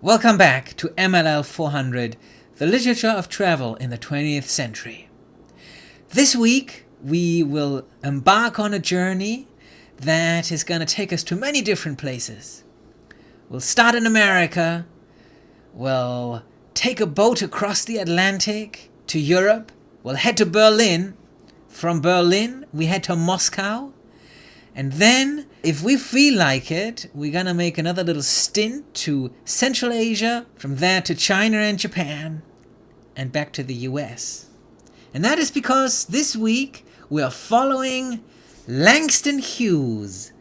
Welcome back to MLL 400, the literature of travel in the 20th century. This week, we will embark on a journey that is going to take us to many different places. We'll start in America, we'll take a boat across the Atlantic to Europe, we'll head to Berlin. From Berlin, we head to Moscow. And then, if we feel like it, we're gonna make another little stint to Central Asia, from there to China and Japan, and back to the US. And that is because this week we are following Langston Hughes,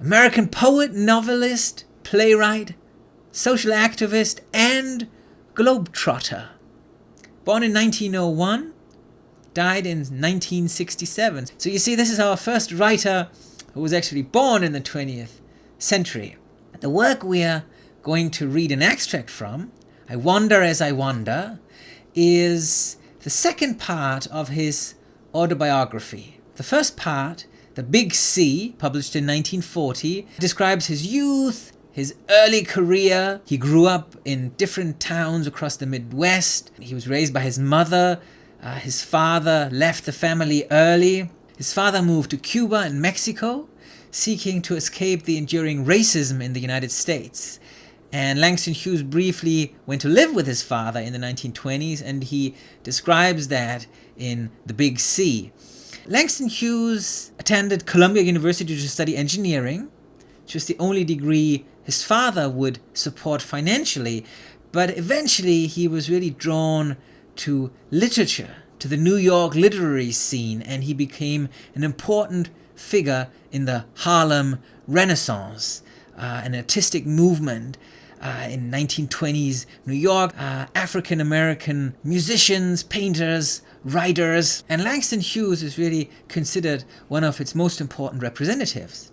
American poet, novelist, playwright, social activist, and globetrotter. Born in 1901, died in 1967. So you see, this is our first writer who was actually born in the 20th century. The work we are going to read an extract from, I Wander as I Wander, is the second part of his autobiography. The first part, The Big C, published in 1940, describes his youth, his early career. He grew up in different towns across the Midwest. He was raised by his mother. His father left the family early. His father moved to Cuba and Mexico, seeking to escape the enduring racism in the United States. And Langston Hughes briefly went to live with his father in the 1920s, and he describes that in The Big C. Langston Hughes attended Columbia University to study engineering, which was the only degree his father would support financially, but eventually he was really drawn to literature, to the New York literary scene, and he became an important figure in the Harlem Renaissance, an artistic movement in 1920s New York, African-American musicians, painters, writers, and Langston Hughes is really considered one of its most important representatives.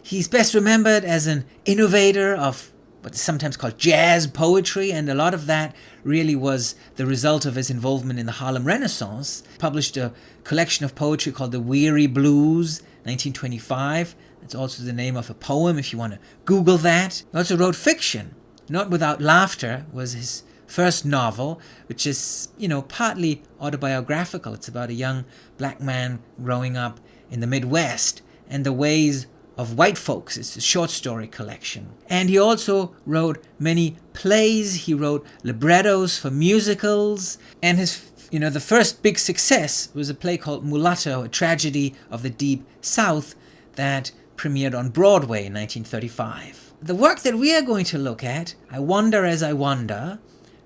He's best remembered as an innovator of what's sometimes called jazz poetry, and a lot of that really was the result of his involvement in the Harlem Renaissance. He published a collection of poetry called The Weary Blues, 1925. That's also the name of a poem if you want to Google that. He also wrote fiction. Not Without Laughter was his first novel, which is, partly autobiographical. It's about a young black man growing up in the Midwest and the ways of white folks. It's a short story collection. And he also wrote many plays. He wrote librettos for musicals. And his, the first big success was a play called Mulatto, a tragedy of the Deep South that premiered on Broadway in 1935. The work that we are going to look at, I Wander as I Wander,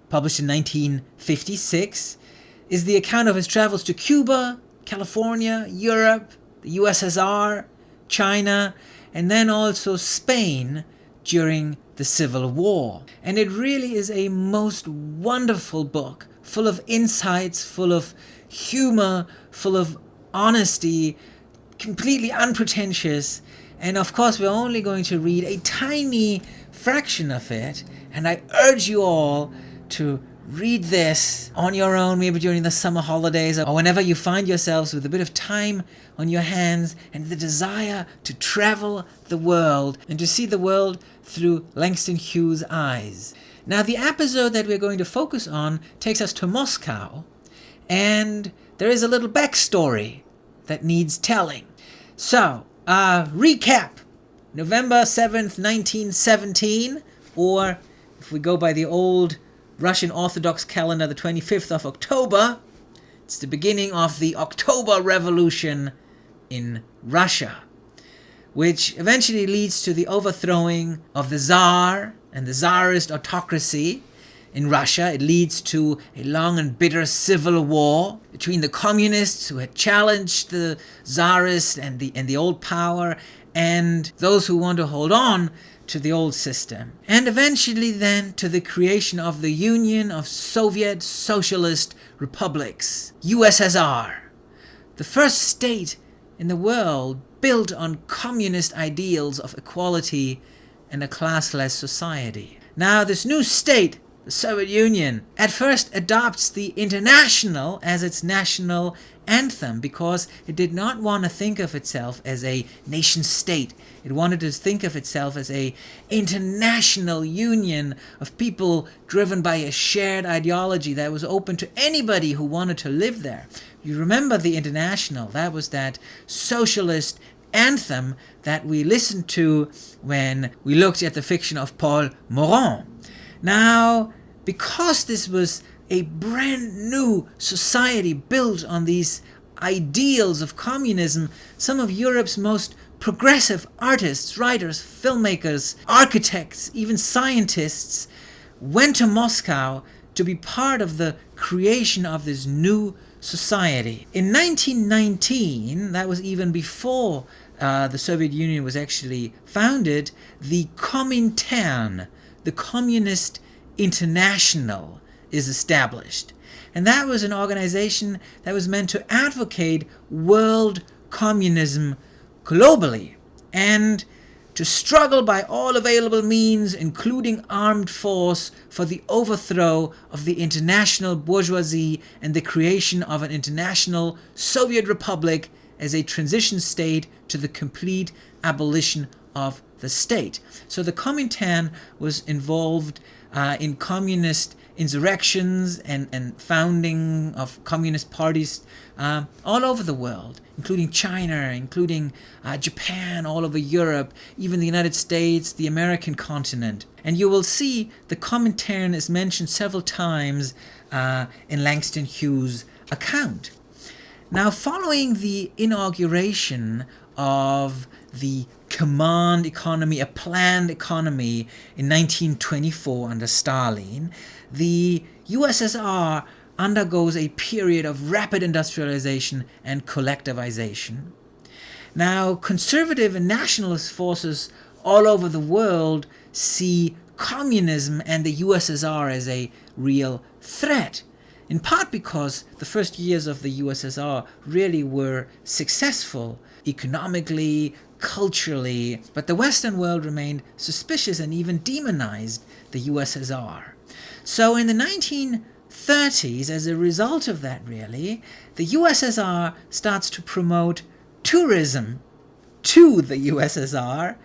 published in 1956, is the account of his travels to Cuba, California, Europe, the USSR, China, and then also Spain during the Civil War. And it really is a most wonderful book, full of insights, full of humor, full of honesty, completely unpretentious. And of course, we're only going to read a tiny fraction of it, and I urge you all to read this on your own, maybe during the summer holidays or whenever you find yourselves with a bit of time on your hands and the desire to travel the world and to see the world through Langston Hughes' eyes. Now, the episode that we're going to focus on takes us to Moscow, and there is a little backstory that needs telling. So, recap. November 7th, 1917, or if we go by the old Russian Orthodox calendar, the 25th of October. It's the beginning of the October Revolution in Russia, which eventually leads to the overthrowing of the Tsar and the Tsarist autocracy in Russia. It leads to a long and bitter civil war between the communists who had challenged the Tsarist and the old power and those who want to hold on to the old system, and eventually then to the creation of the Union of Soviet Socialist Republics, USSR, the first state in the world built on communist ideals of equality and a classless society. Now, this new state the Soviet Union, at first adopts the International as its national anthem because it did not want to think of itself as a nation state. It wanted to think of itself as a international union of people driven by a shared ideology that was open to anybody who wanted to live there. You remember the International, that was that socialist anthem that we listened to when we looked at the fiction of Paul Morand. Now, because this was a brand new society built on these ideals of communism, some of Europe's most progressive artists, writers, filmmakers, architects, even scientists went to Moscow to be part of the creation of this new society. In 1919, that was even before the Soviet Union was actually founded, the Comintern, the Communist International, is established. And that was an organization that was meant to advocate world communism globally and to struggle by all available means, including armed force, for the overthrow of the international bourgeoisie and the creation of an international Soviet Republic as a transition state to the complete abolition of the state. So the Comintern was involved in communist insurrections and founding of communist parties all over the world, including China, including Japan, all over Europe, even the United States, the American continent. And you will see the Comintern is mentioned several times in Langston Hughes' account. Now, following the inauguration of the command economy, a planned economy in 1924 under Stalin, the USSR undergoes a period of rapid industrialization and collectivization. Now, conservative and nationalist forces all over the world see communism and the USSR as a real threat, in part because the first years of the USSR really were successful economically, culturally, but the Western world remained suspicious and even demonized the USSR. So in the 1930s, as a result of that really, the USSR starts to promote tourism to the USSR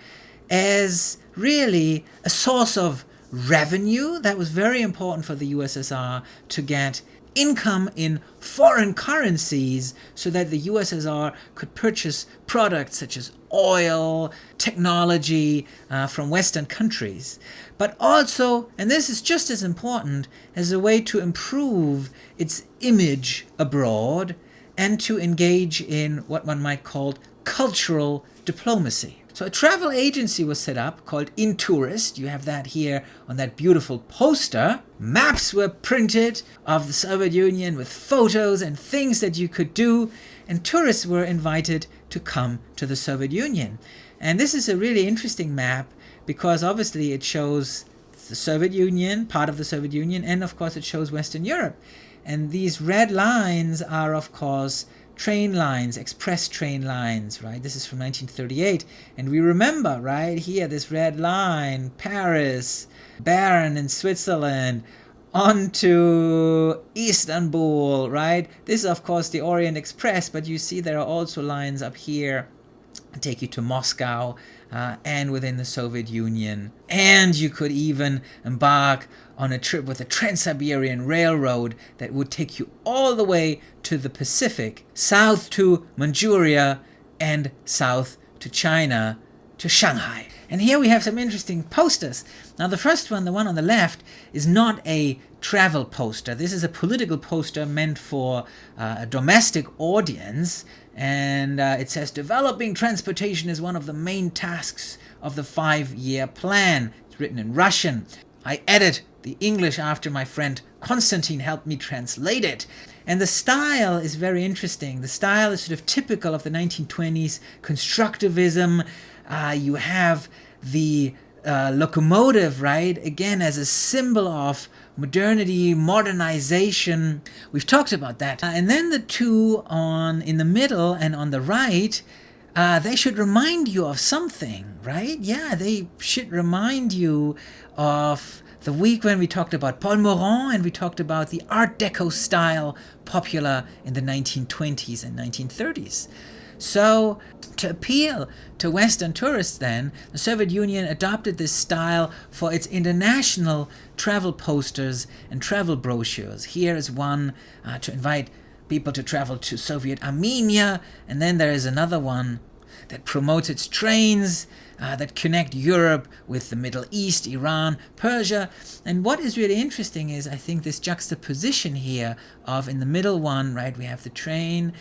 as really a source of revenue that was very important for the USSR to get income in foreign currencies so that the USSR could purchase products such as oil, technology from Western countries. But also, and this is just as important, as a way to improve its image abroad and to engage in what one might call cultural diplomacy. So a travel agency was set up called Intourist. You have that here on that beautiful poster. Maps were printed of the Soviet Union with photos and things that you could do, and tourists were invited to come to the Soviet Union. And this is a really interesting map because obviously it shows the Soviet Union, part of the Soviet Union, and of course it shows Western Europe. And these red lines are of course train lines, express train lines, right? This is from 1938. And we remember, right, here, this red line, Paris, Bern in Switzerland, on to Istanbul, right? This is, of course, the Orient Express, but you see there are also lines up here that take you to Moscow and within the Soviet Union. And you could even embark on a trip with the Trans-Siberian Railroad that would take you all the way to the Pacific, south to Manchuria, and south to China, to Shanghai. And here we have some interesting posters. Now the first one, the one on the left, is not a travel poster. This is a political poster meant for a domestic audience. And it says, developing transportation is one of the main tasks of the 5-year plan. It's written in Russian. I added the English after my friend Konstantin helped me translate it. And the style is very interesting. The style is sort of typical of the 1920s constructivism. You have the locomotive, right? Again, as a symbol of modernity, modernization. We've talked about that. And then the two in the middle and on the right, they should remind you of something, right? Yeah, they should remind you of the week when we talked about Paul Morand and we talked about the Art Deco style popular in the 1920s and 1930s. So, to appeal to Western tourists then, the Soviet Union adopted this style for its international travel posters and travel brochures. Here is one to invite people to travel to Soviet Armenia, and then there is another one that promotes its trains that connect Europe with the Middle East, Iran, Persia. And what is really interesting is, I think, this juxtaposition here of, in the middle one, right, we have the train,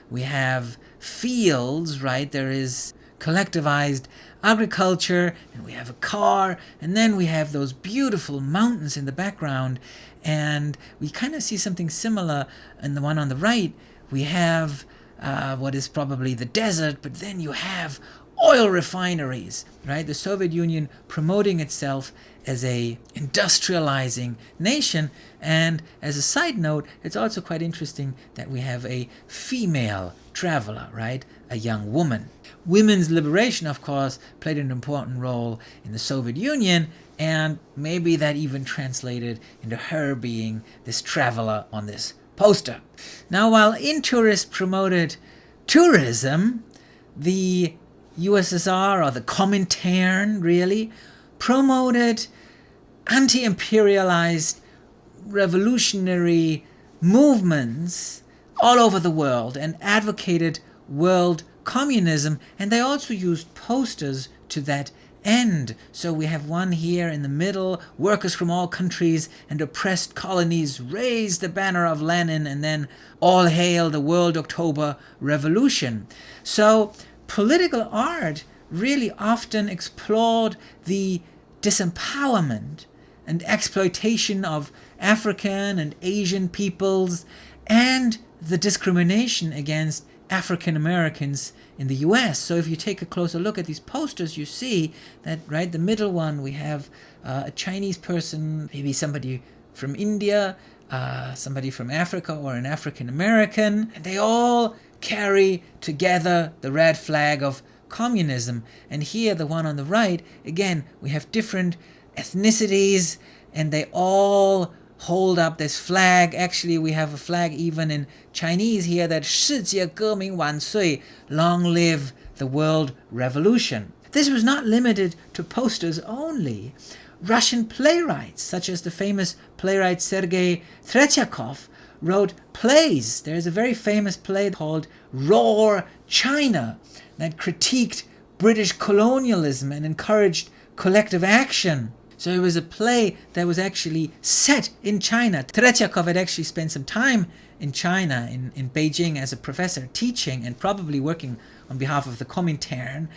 we have fields, right, there is collectivized agriculture, and we have a car, and then we have those beautiful mountains in the background, and we kind of see something similar in the one on the right. We have what is probably the desert, but then you have oil refineries, right? The Soviet Union promoting itself as a industrializing nation. And as a side note, it's also quite interesting that we have a female traveler, right? A young woman. Women's liberation, of course, played an important role in the Soviet Union, and maybe that even translated into her being this traveler on this poster. Now, while Intourist promoted tourism, the USSR, or the Comintern really, promoted anti-imperialized revolutionary movements all over the world and advocated world communism, and they also used posters to that end. So we have one here in the middle: workers from all countries and oppressed colonies raise the banner of Lenin, and then all hail the World October Revolution. So political art really often explored the disempowerment and exploitation of African and Asian peoples and the discrimination against African Americans in the US. So if you take a closer look at these posters, you see that, right, the middle one, we have a Chinese person, maybe somebody from India, somebody from Africa, or an African American, and they all carry together the red flag of communism. And here, the one on the right, again, we have different ethnicities, and they all hold up this flag. Actually, we have a flag even in Chinese here that 世界革命万岁, long live the world revolution. This was not limited to posters only. Russian playwrights, such as the famous playwright Sergei Tretyakov, wrote plays. There's a very famous play called Roar China that critiqued British colonialism and encouraged collective action. So it was a play that was actually set in China. Tretyakov had actually spent some time in China, in Beijing, as a professor teaching and probably working on behalf of the Comintern.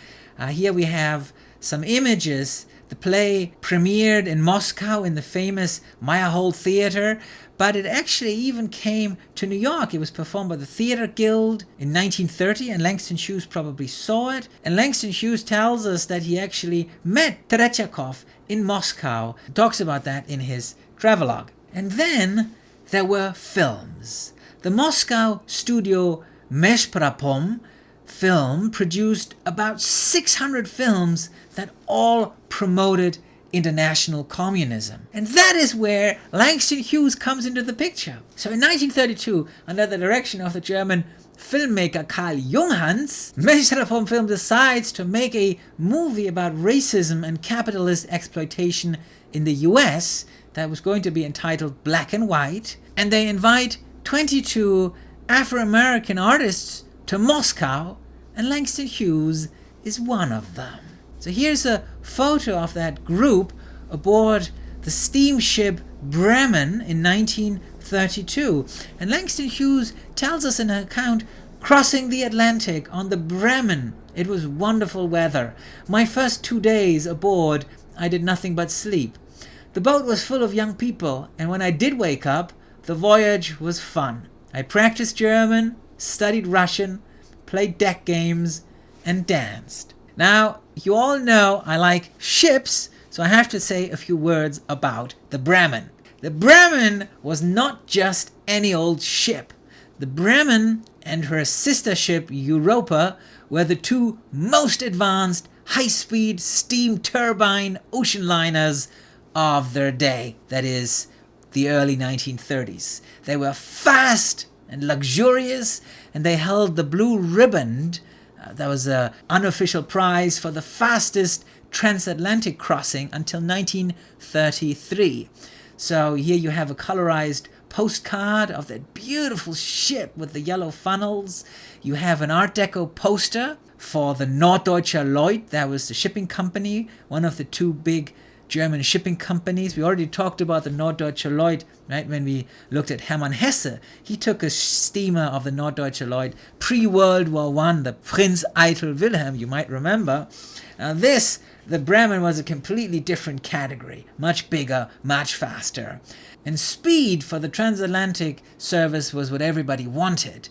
Here we have some images. The play premiered in Moscow in the famous Meyerhold Theater, but it actually even came to New York. It was performed by the Theater Guild in 1930, and Langston Hughes probably saw it. And Langston Hughes tells us that he actually met Tretyakov in Moscow. He talks about that in his travelogue. And then there were films. The Moscow studio Meshprapom film produced about 600 films that all promoted international communism. And that is where Langston Hughes comes into the picture. So in 1932, under the direction of the German filmmaker Karl Junghans, Meshprapom film decides to make a movie about racism and capitalist exploitation in the US that was going to be entitled Black and White. And they invite 22 Afro-American artists to Moscow, and Langston Hughes is one of them. So here's a photo of that group aboard the steamship Bremen in 1932. And Langston Hughes tells us in an account, crossing the Atlantic on the Bremen. It was wonderful weather. My first 2 days aboard, I did nothing but sleep. The boat was full of young people, and when I did wake up, the voyage was fun. I practiced German, studied Russian, played deck games, and danced. Now, you all know I like ships, so I have to say a few words about the Bremen. The Bremen was not just any old ship. The Bremen and her sister ship Europa were the two most advanced high-speed steam turbine ocean liners of their day, that is, the early 1930s. They were fast and luxurious, and they held the blue ribbon. That was an unofficial prize for the fastest transatlantic crossing until 1933. So here you have a colorized postcard of that beautiful ship with the yellow funnels. You have an Art Deco poster for the Norddeutscher Lloyd. That was the shipping company, one of the two big German shipping companies. We already talked about the Norddeutscher Lloyd, right, when we looked at Hermann Hesse. He took a steamer of the Norddeutscher Lloyd pre-World War I, the Prinz Eitel Wilhelm, you might remember. Now this, the Bremen, was a completely different category, much bigger, much faster. And speed for the transatlantic service was what everybody wanted.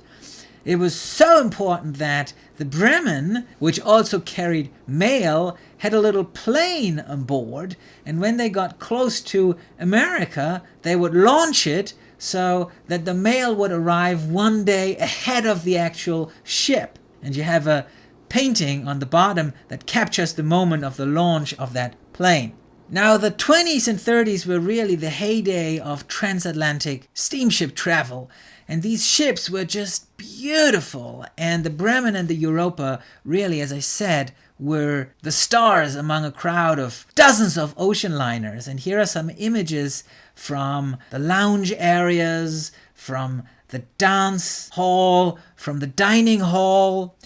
It was so important that the Bremen, which also carried mail, had a little plane on board, and when they got close to America, they would launch it so that the mail would arrive one day ahead of the actual ship. And you have a painting on the bottom that captures the moment of the launch of that plane. Now, the 20s and 30s were really the heyday of transatlantic steamship travel, and these ships were just beautiful, and the Bremen and the Europa really, as I said, were the stars among a crowd of dozens of ocean liners. And here are some images from the lounge areas, from the dance hall, from the dining hall,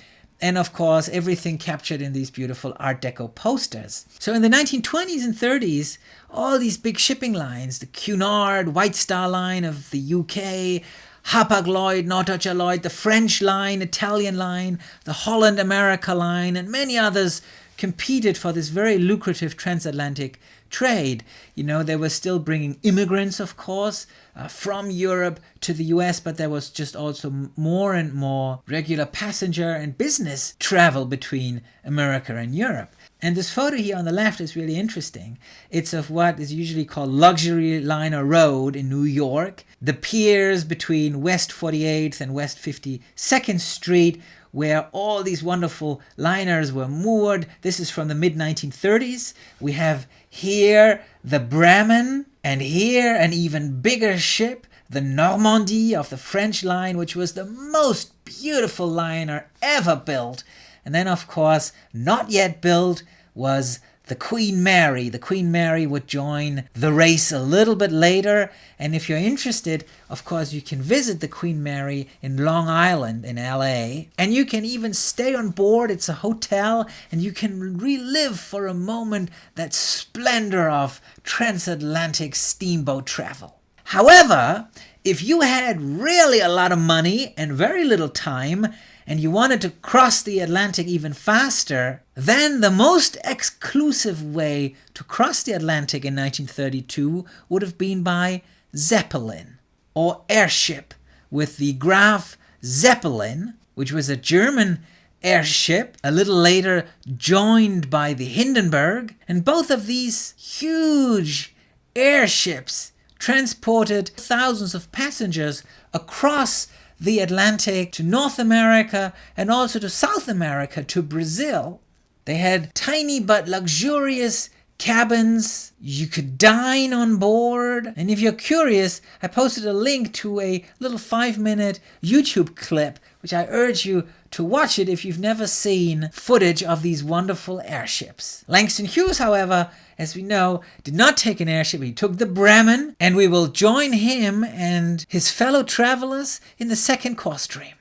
and of course everything captured in these beautiful Art Deco posters. So in the 1920s and 30s, all these big shipping lines, the Cunard, White Star Line of the UK, Hapag-Lloyd, Norddeutscher Lloyd, the French line, Italian line, the Holland-America line, and many others competed for this very lucrative transatlantic trade. You know, they were still bringing immigrants, of course, from Europe to the US, but there was just also more and more regular passenger and business travel between America and Europe. And this photo here on the left is really interesting. It's of what is usually called Luxury Liner Road in New York, the piers between West 48th and West 52nd Street, where all these wonderful liners were moored. This is from the mid-1930s. We have here the Bremen, and here an even bigger ship, the Normandie of the French line, which was the most beautiful liner ever built. And then, of course, not yet built was the Queen Mary. The Queen Mary would join the race a little bit later. And if you're interested, of course, you can visit the Queen Mary in Long Island in LA. And you can even stay on board. It's a hotel. And you can relive for a moment that splendor of transatlantic steamboat travel. However, if you had really a lot of money and very little time, and you wanted to cross the Atlantic even faster, then the most exclusive way to cross the Atlantic in 1932 would have been by Zeppelin, or airship, with the Graf Zeppelin, which was a German airship, a little later joined by the Hindenburg. And both of these huge airships transported thousands of passengers across the Atlantic to North America and also to South America, to Brazil. They had tiny but luxurious cabins. You could dine on board. And if you're curious, I posted a link to a little 5-minute YouTube clip, which I urge you to watch it if you've never seen footage of these wonderful airships. Langston Hughes, however, as we know, did not take an airship. He took the Bremen, and we will join him and his fellow travelers in the second course stream.